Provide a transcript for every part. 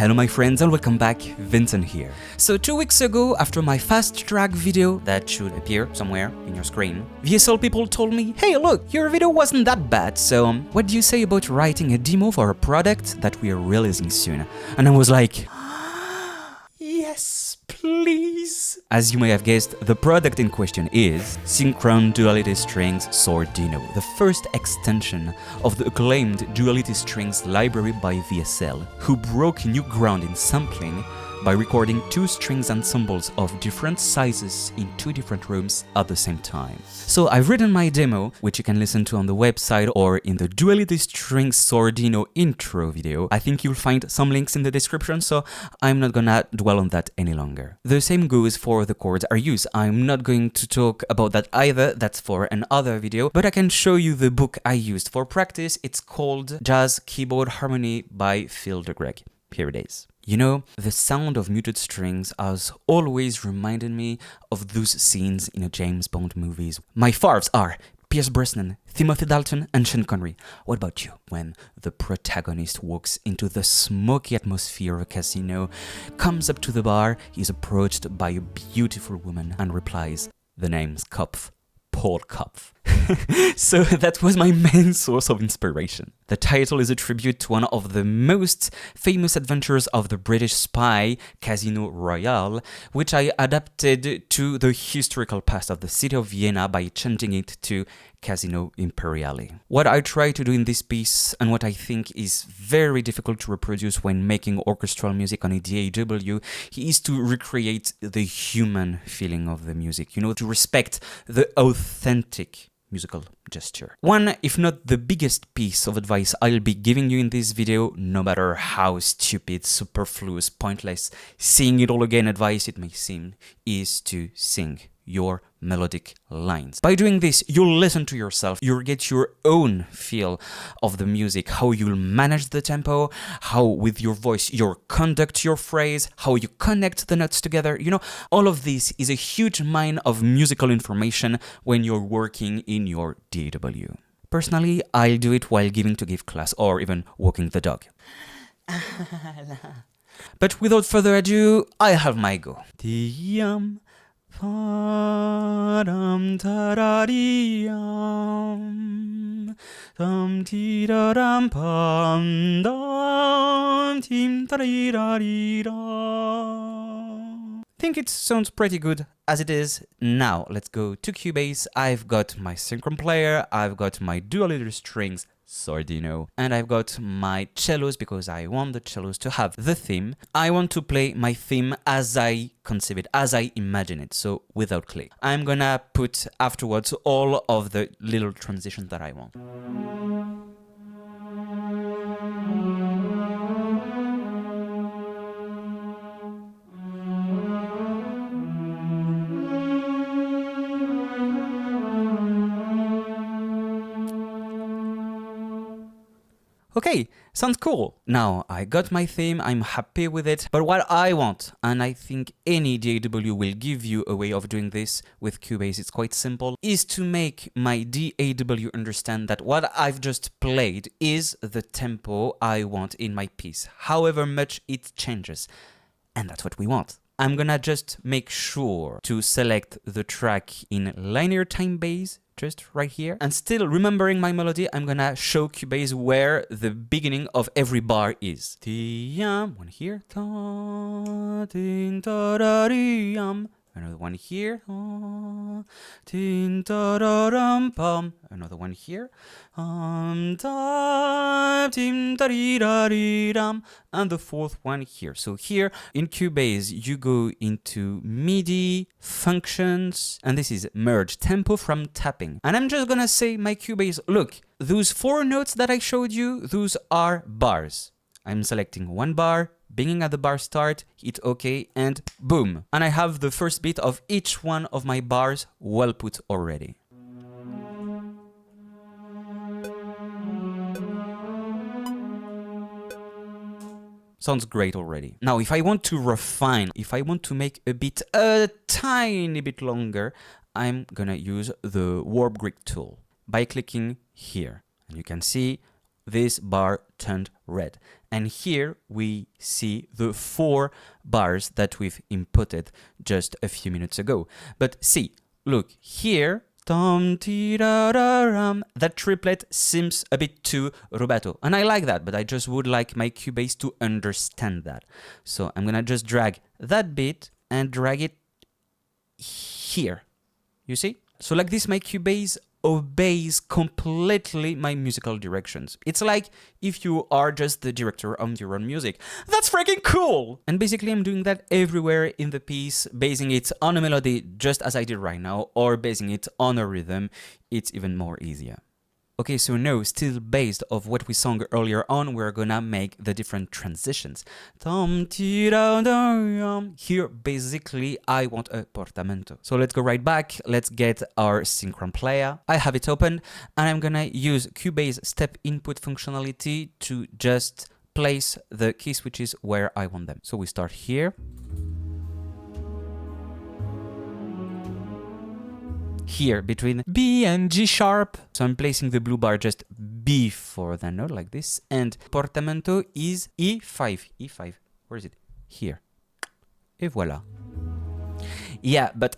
Hello my friends and welcome back, Vincent here. So 2 weeks ago, after my fast track video that should appear somewhere in your screen, VSL people told me, hey look, your video wasn't that bad, so what do you say about writing a demo for a product that we are releasing soon? And I was like, yes, please. As you may have guessed, the product in question is Synchron Duality Strings Sordino, the first extension of the acclaimed Duality Strings library by VSL, who broke new ground in sampling by recording 2 strings ensembles of different sizes in 2 different rooms at the same time. So I've written my demo, which you can listen to on the website or in the Duality Strings Sordino intro video. I think you'll find some links in the description, so I'm not gonna dwell on that any longer. The same goes for the chords I use. I'm not going to talk about that either, that's for another video, but I can show you the book I used for practice. It's called Jazz Keyboard Harmony by Phil DeGreg. Here it is. You know, the sound of muted strings has always reminded me of those scenes in a James Bond movies. My faves are Pierce Brosnan, Timothy Dalton, and Sean Connery. What about you? When the protagonist walks into the smoky atmosphere of a casino, comes up to the bar, he's approached by a beautiful woman and replies, "The name's Kopf. Paul Kopf." So that was my main source of inspiration. The title is a tribute to one of the most famous adventures of the British spy, Casino Royale, which I adapted to the historical past of the city of Vienna by changing it to Casino Imperiale. What I try to do in this piece, and what I think is very difficult to reproduce when making orchestral music on a DAW, is to recreate the human feeling of the music, you know, to respect the authentic musical gesture. One, if not the biggest piece of advice I'll be giving you in this video, no matter how stupid, superfluous, pointless, seeing it all again advice it may seem, is to sing your melodic lines. By doing this, you'll listen to yourself, you'll get your own feel of the music, how you'll manage the tempo, how with your voice you'll conduct your phrase, how you connect the notes together. You know, all of this is a huge mine of musical information when you're working in your DAW. Personally, I'll do it while giving to give class or even walking the dog. But without further ado, I have my go. Padam tarariyam dam tiraram pam dam tim tarirarira. Think it sounds pretty good as it is. Now let's go to Cubase. I've got my Synchron player, I've got my Duality Strings Sordino, and I've got my cellos because I want the cellos to have the theme. I want to play my theme as I conceive it, as I imagine it, so without click. I'm gonna put afterwards all of the little transitions that I want. Okay, sounds cool. Now, I got my theme, I'm happy with it, but what I want, and I think any DAW will give you a way of doing this with Cubase, it's quite simple, is to make my DAW understand that what I've just played is the tempo I want in my piece, however much it changes. And that's what we want. I'm gonna just make sure to select the track in linear time base, just right here. And still remembering my melody, I'm gonna show Cubase where the beginning of every bar is. One here. Another one here. Another one here. And the fourth one here. So here in Cubase, you go into MIDI, functions, and this is merge tempo from tapping. And I'm just gonna say my Cubase, look, those 4 notes that I showed you, those are bars. I'm selecting one bar, beginning at the bar start, hit OK, and boom. And I have the first beat of each one of my bars well put already. Sounds great already. Now, if I want to refine, if I want to make a beat a tiny bit longer, I'm gonna use the Warp Grid tool by clicking here. And you can see this bar turned red. And here we see the 4 bars that we've inputted just a few minutes ago. But see, look, here, that triplet seems a bit too rubato. And I like that, but I just would like my Cubase to understand that. So I'm gonna just drag that bit and drag it here. You see? So like this, my Cubase obeys completely my musical directions. It's like if you are just the director of your own music. That's freaking cool! And basically I'm doing that everywhere in the piece, basing it on a melody just as I did right now, or basing it on a rhythm. It's even more easier. Okay, so now, still based off what we sang earlier on, we're gonna make the different transitions. Here, basically, I want a portamento. So let's go right back, let's get our Synchron player. I have it open, and I'm gonna use Cubase step input functionality to just place the key switches where I want them. So we start here. Here between B and G sharp. So I'm placing the blue bar just before the note like this, and portamento is E5. E5, where is it? Here. Et voila. Yeah, but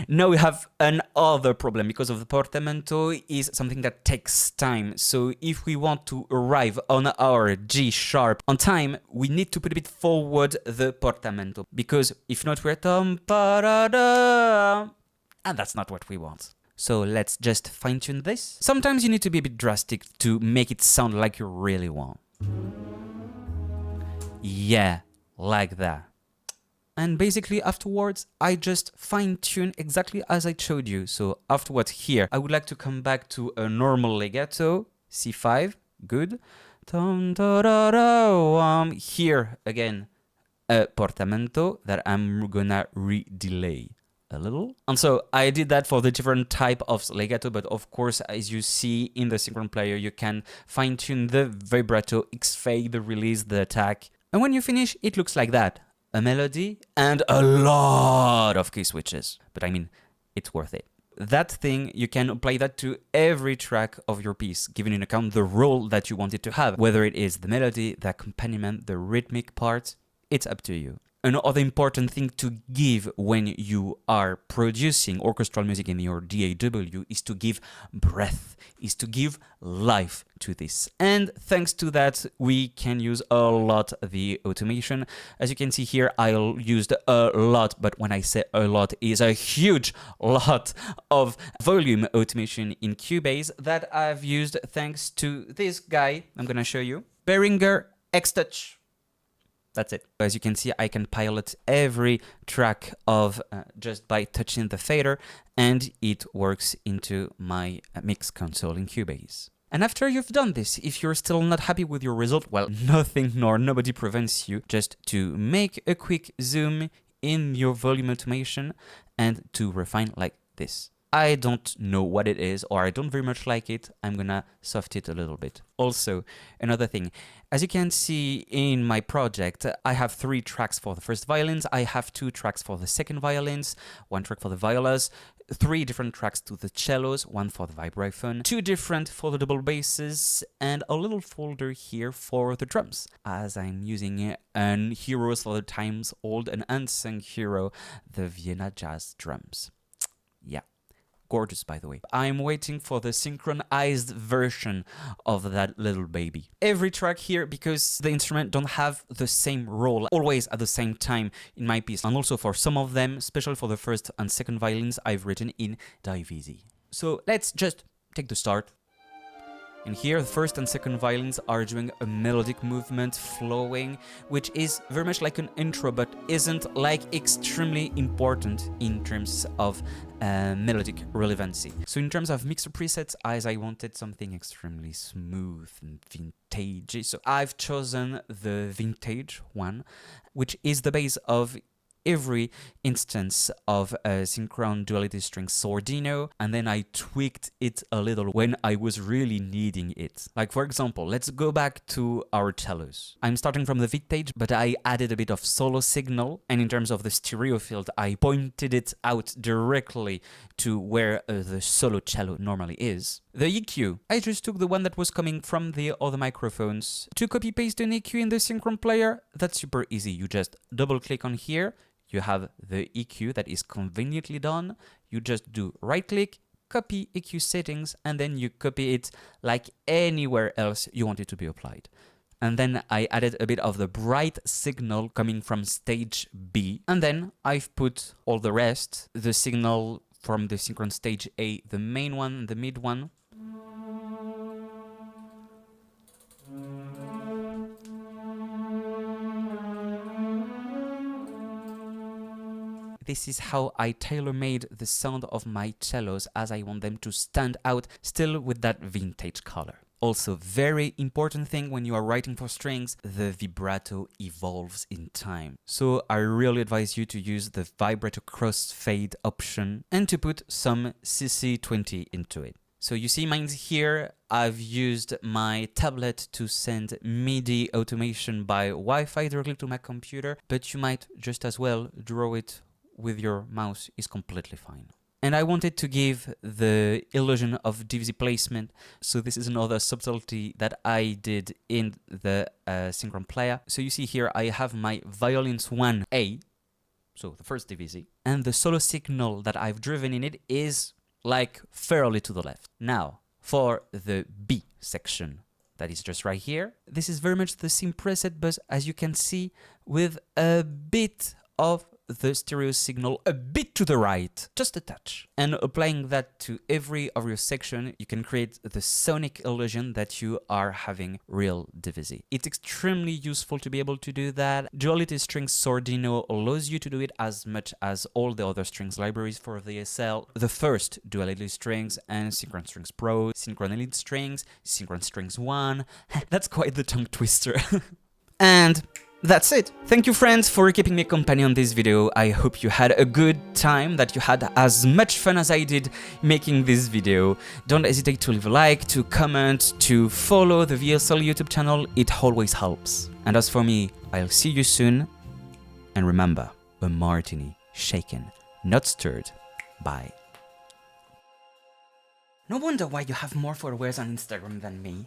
now we have another problem because of the portamento is something that takes time. So if we want to arrive on our G sharp on time, we need to put a bit forward the portamento, because if not, we're and that's not what we want. So let's just fine-tune this. Sometimes you need to be a bit drastic to make it sound like you really want. Yeah, like that. And basically afterwards, I just fine-tune exactly as I showed you. So afterwards here, I would like to come back to a normal legato, C5, good. Here again, a portamento that I'm gonna re-delay a little. And so I did that for the different type of legato, but of course, as you see in the Synchron player, you can fine tune the vibrato, X-fade, the release, the attack. And when you finish, it looks like that. A melody and a lot of key switches. But I mean, it's worth it. That thing, you can apply that to every track of your piece, giving into account the role that you want it to have, whether it is the melody, the accompaniment, the rhythmic part, it's up to you. Another important thing to give when you are producing orchestral music in your DAW is to give breath, is to give life to this. And thanks to that, we can use a lot the automation. As you can see here, I used a lot, but when I say a lot, is a huge lot of volume automation in Cubase that I've used thanks to this guy. I'm gonna show you. Behringer X-Touch. That's it. As you can see, I can pilot every track of just by touching the fader, and it works into my mix console in Cubase. And after you've done this, if you're still not happy with your result, well, nothing nor nobody prevents you just to make a quick zoom in your volume automation and to refine like this. I don't know what it is, or I don't very much like it. I'm gonna soft it a little bit. Also, another thing, as you can see in my project, I have 3 tracks for the first violins, I have 2 tracks for the second violins, 1 track for the violas, 3 different tracks to the cellos, 1 for the vibraphone, 2 different for the double basses, and a little folder here for the drums, as I'm using an Heroes for the Times Old and Unsung hero, the Vienna Jazz drums. Yeah. Gorgeous, by the way. I'm waiting for the synchronized version of that little baby. Every track here, because the instrument don't have the same role always at the same time in my piece. And also for some of them, especially for the first and second violins, I've written in Divisi. So let's just take the start. And here, the first and second violins are doing a melodic movement, flowing, which is very much like an intro, but isn't like extremely important in terms of melodic relevancy. So in terms of mixer presets, as I wanted something extremely smooth and vintage, so I've chosen the vintage one, which is the base of every instance of a Synchron Duality Strings Sordino, and then I tweaked it a little when I was really needing it. Like for example, let's go back to our cellos. I'm starting from the vintage, but I added a bit of solo signal, and in terms of the stereo field, I pointed it out directly to where the solo cello normally is. The EQ. I just took the one that was coming from the other microphones. To copy paste an EQ in the Synchron player, that's super easy. You just double click on here. You have the EQ that is conveniently done. You just do right click, copy EQ settings, and then you copy it like anywhere else you want it to be applied. And then I added a bit of the bright signal coming from stage B. And then I've put all the rest, the signal from the Synchron stage A, the main one, the mid one. This is how I tailor-made the sound of my cellos as I want them to stand out, still with that vintage color. Also, very important thing when you are writing for strings, the vibrato evolves in time. So I really advise you to use the vibrato crossfade option and to put some CC20 into it. So you see mine's here. I've used my tablet to send MIDI automation by Wi-Fi directly to my computer, but you might just as well draw it with your mouse, is completely fine. And I wanted to give the illusion of DVZ placement, so this is another subtlety that I did in the Synchron player. So you see here I have my violins 1A, so the first DVZ, and the solo signal that I've driven in it is like fairly to the left. Now, for the B section, that is just right here, this is very much the same preset, but as you can see, with a bit of the stereo signal a bit to the right, just a touch. And applying that to every of your section, you can create the sonic illusion that you are having real DVZ. It's extremely useful to be able to do that. Duality Strings Sordino allows you to do it as much as all the other strings libraries for VSL. The first Duality Strings and Synchron Strings Pro, Synchron Elite Strings, Synchron Strings 1. That's quite the tongue twister. And that's it. Thank you friends for keeping me company on this video. I hope you had a good time, that you had as much fun as I did making this video. Don't hesitate to leave a like, to comment, to follow the VSL YouTube channel. It always helps. And as for me, I'll see you soon. And remember, a martini shaken, not stirred. Bye. No wonder why you have more followers on Instagram than me.